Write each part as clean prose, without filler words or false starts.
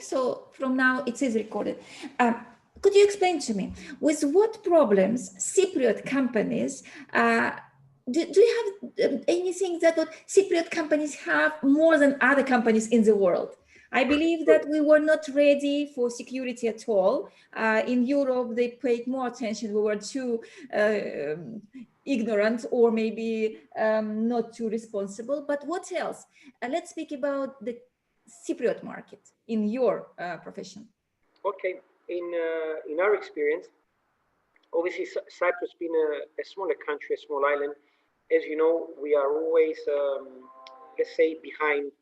so from now it is recorded. Could you explain to me with what problems Cypriot companies, do you have anything that what Cypriot companies have more than other companies in the world? I believe that we were not ready for security at all. In Europe, they paid more attention. We were too ignorant or maybe not too responsible. But what else? Let's speak about the Cypriot market in your profession. Okay, in our experience, obviously Cyprus being a smaller country, a small island, as you know, we are always, let's say, behind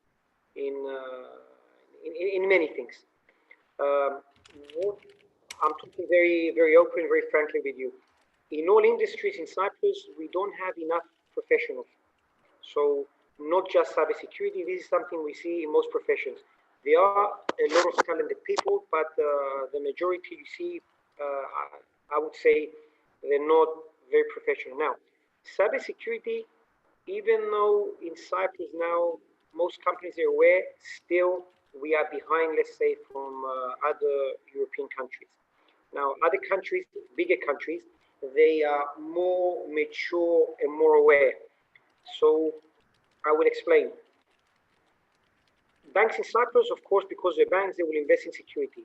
in many things. I'm talking very, very open, very frankly with you. In all industries in Cyprus, we don't have enough professionals. So not just cybersecurity, this is something we see in most professions. There are a lot of talented people, but the majority you see, I would say, they're not very professional. Now, cybersecurity, even though in Cyprus now most companies are aware, still we are behind, let's say, from other European countries. Now, other countries, bigger countries, they are more mature and more aware. So I will explain. Banks in Cyprus, of course, because they're banks, they will invest in security.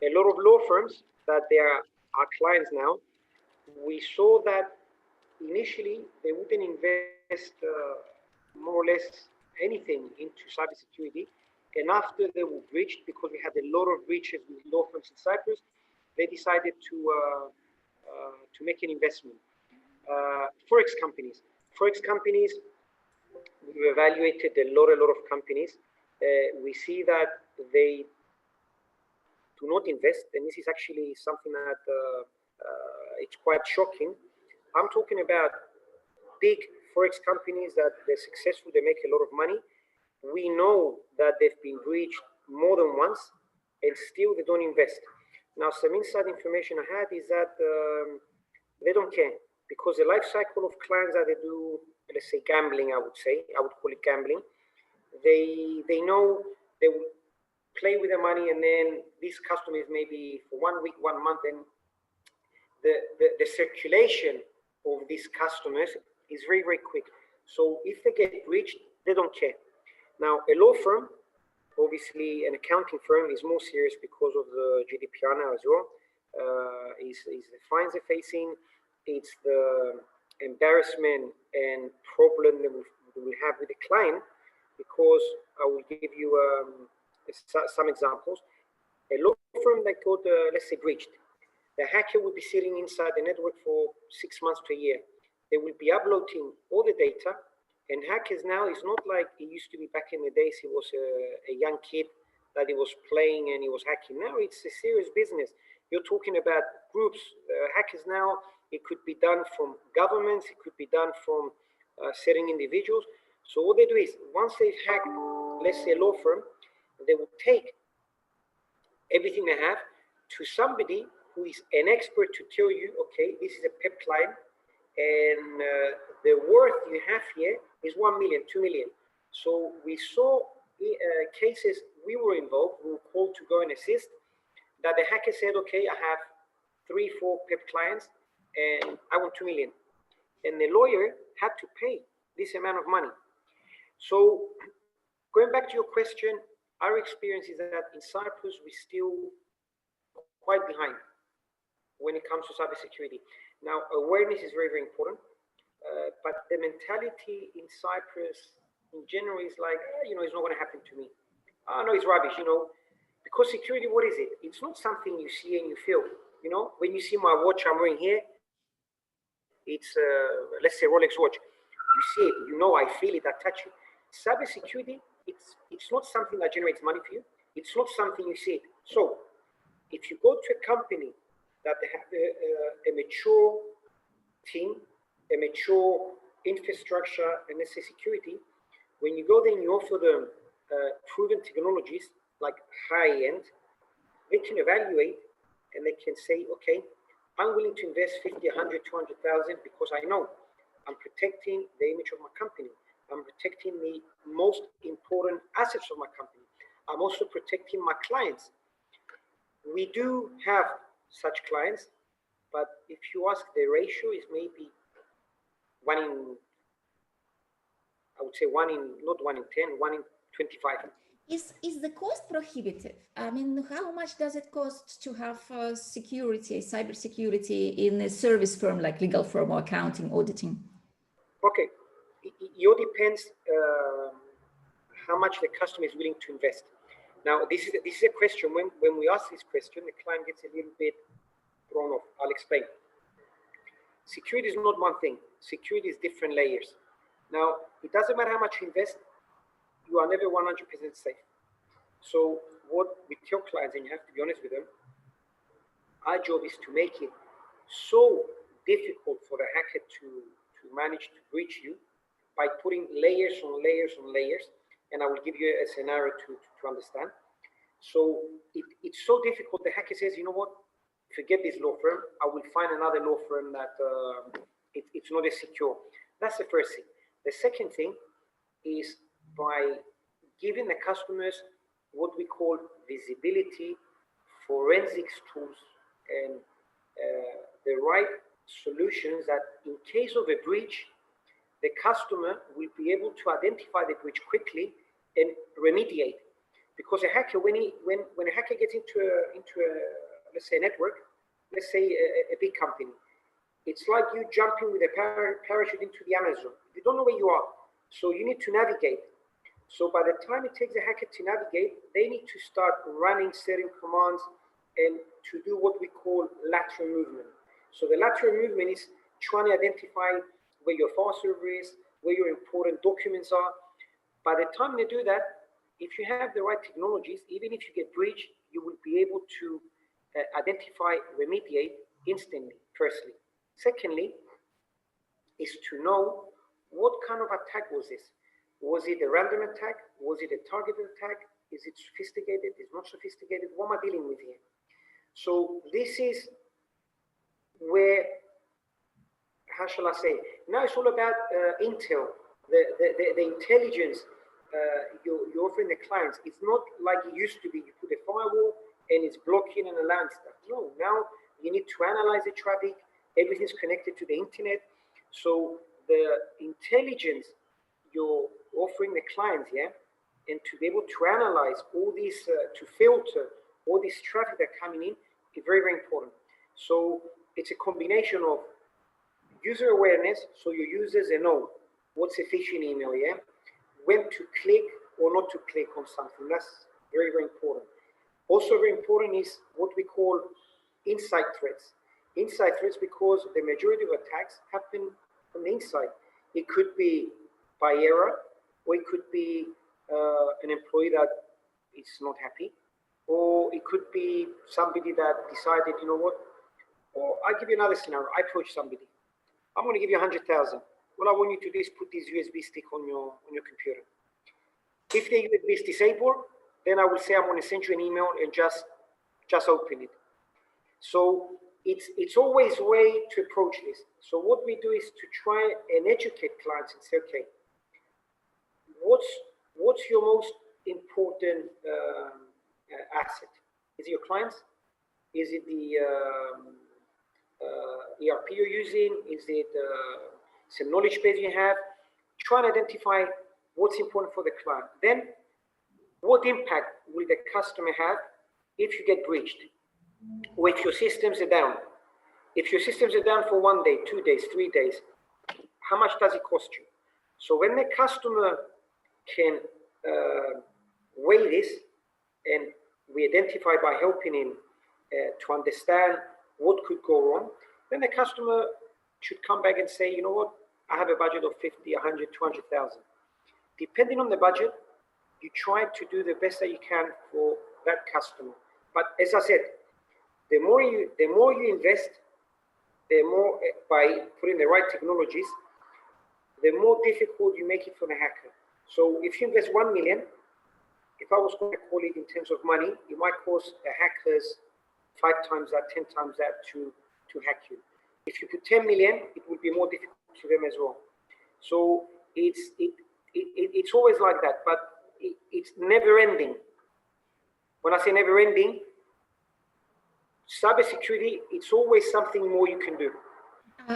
A lot of law firms that they are our clients now, we saw that initially they wouldn't invest more or less anything into cybersecurity. And after they were breached, because we had a lot of breaches with law firms in Cyprus, they decided to make an investment. Forex companies. Forex companies, we evaluated a lot of companies. We see that they do not invest, and this is actually something that it's quite shocking. I'm talking about big Forex companies that they're successful, they make a lot of money. We know that they've been breached more than once, and still they don't invest. Now, some inside information I had is that they don't care, because the life cycle of clients that they do, let's say gambling, I would call it gambling. They know they will play with the money, and then these customers maybe for 1 week, 1 month, and the circulation of these customers is very, very quick. So if they get breached, they don't care. Now, a law firm, obviously an accounting firm, is more serious because of the GDPR now as well. Is the fines they're facing, it's the embarrassment and problem that we will have with the client, because I will give you some examples. A law firm that got, let's say, breached, the hacker will be sitting inside the network for 6 months to a year. They will be uploading all the data. And hackers now is not like it used to be back in the days. He was a young kid that he was playing and he was hacking. Now it's a serious business. You're talking about groups. Hackers now, it could be done from governments. It could be done from certain individuals. So what they do is, once they've hacked, let's say a law firm, they will take everything they have to somebody who is an expert to tell you, okay, this is a PEP client, and the worth you have here is 1 million, 2 million. So we saw cases we were involved, we were called to go and assist, that the hacker said, okay, I have 3, 4 PEP clients and I want 2 million. And the lawyer had to pay this amount of money. So going back to your question, our experience is that in Cyprus, we're still quite behind when it comes to cybersecurity. Now, awareness is very, very important. But the mentality in Cyprus in general is like, it's not going to happen to me. No, it's rubbish, because security, what is it? It's not something you see and you feel. When you see my watch I'm wearing here, it's, let's say, Rolex watch. You see it, I feel it, I touch it. Cybersecurity, it's not something that generates money for you. It's not something you see it. So if you go to a company that they have a mature team, a mature infrastructure, and let's say security, when you go there and you offer them proven technologies like high end, they can evaluate and they can say, okay, I'm willing to invest 50, 100, 200,000 because I know I'm protecting the image of my company. I'm protecting the most important assets of my company. I'm also protecting my clients. We do have such clients, but if you ask, the ratio is maybe I would say not 1 in 10, 1 in 25. Is the cost prohibitive? I mean, how much does it cost to have security, cyber security in a service firm like legal firm or accounting, auditing? Okay, it all depends how much the customer is willing to invest. Now, this is a question. When we ask this question, the client gets a little bit thrown off. I'll explain. Security is not one thing. Security is different layers. Now, it doesn't matter how much you invest, you are never 100% safe. So what we tell clients, and you have to be honest with them, our job is to make it so difficult for the hacker to manage to breach you by putting layers on layers on layers. And I will give you a scenario to understand. So it's so difficult. The hacker says, you know what, forget this law firm. I will find another law firm that it's not as secure. That's the first thing. The second thing is by giving the customers what we call visibility, forensics tools, and the right solutions that in case of a breach, the customer will be able to identify the breach quickly and remediate. Because a hacker, when a hacker gets into a let's say a network, let's say a big company, it's like you jumping with a parachute into the Amazon. You don't know where you are, so you need to navigate. So by the time it takes a hacker to navigate, they need to start running certain commands and to do what we call lateral movement. So the lateral movement is trying to identify where your file server is, where your important documents are. By the time they do that, if you have the right technologies, even if you get breached, you will be able to identify, remediate instantly, firstly. Secondly, is to know what kind of attack was this. Was it a random attack? Was it a targeted attack? Is it sophisticated? Is it not sophisticated? What am I dealing with here? So this is where, how shall I say? Now it's all about intel, the intelligence you're offering the clients. It's not like it used to be. You put a firewall and it's blocking and allowing stuff. No, now you need to analyze the traffic. Everything's connected to the internet. So the intelligence you're offering the clients, yeah, and to be able to analyze all these, to filter all this traffic that's coming in is very, very important. So it's a combination of user awareness, so your users know what's a phishing email, yeah, when to click or not to click on something. That's very, very important. Also very important is what we call inside threats. Inside threats, because the majority of attacks happen from the inside. It could be by error, or it could be an employee that is not happy, or it could be somebody that decided, you know what, or I'll give you another scenario. I approach somebody. I'm going to give you 100,000. What I want you to do is put this USB stick on your computer. If the USB is disabled, then I will say I'm going to send you an email and just open it. So it's always a way to approach this. So what we do is to try and educate clients and say, okay, what's your most important asset? Is it your clients? Is it the ERP you're using? Is it some knowledge base you have? Try and identify what's important for the client. Then, what impact will the customer have if you get breached? Or if your systems are down? If your systems are down for 1 day, 2 days, 3 days, how much does it cost you? So when the customer can weigh this, and we identify by helping him to understand what could go wrong, then the customer should come back and say, you know what, I have a budget of 50, 100, 200,000. Depending on the budget, you try to do the best that you can for that customer. But as I said, the more you invest, the more, by putting the right technologies, the more difficult you make it for the hacker. So if you invest 1 million, if I was going to call it in terms of money, it might cost the hackers 5 times that, 10 times that to hack you. If you put 10 million, it would be more difficult to them as well. So it's always like that, but it's never ending. When I say never ending, cybersecurity, it's always something more you can do.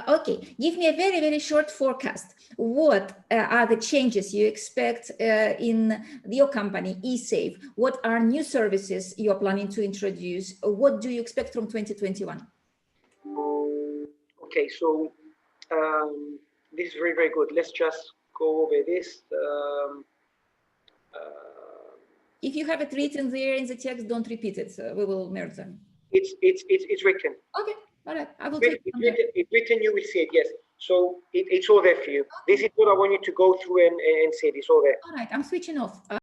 Okay, give me a very, very short forecast. What are the changes you expect in your company, esafe? What are new services you're planning to introduce? What do you expect from 2021? Okay, so this is very, very good. Let's just go over this. If you have it written there in the text, don't repeat it. We will merge them. It's written. Okay, all right. I will take it. It's written. You will see it. Yes. So it's all there for you. This is what I want you to go through and see it. It's all there. All right. I'm switching off.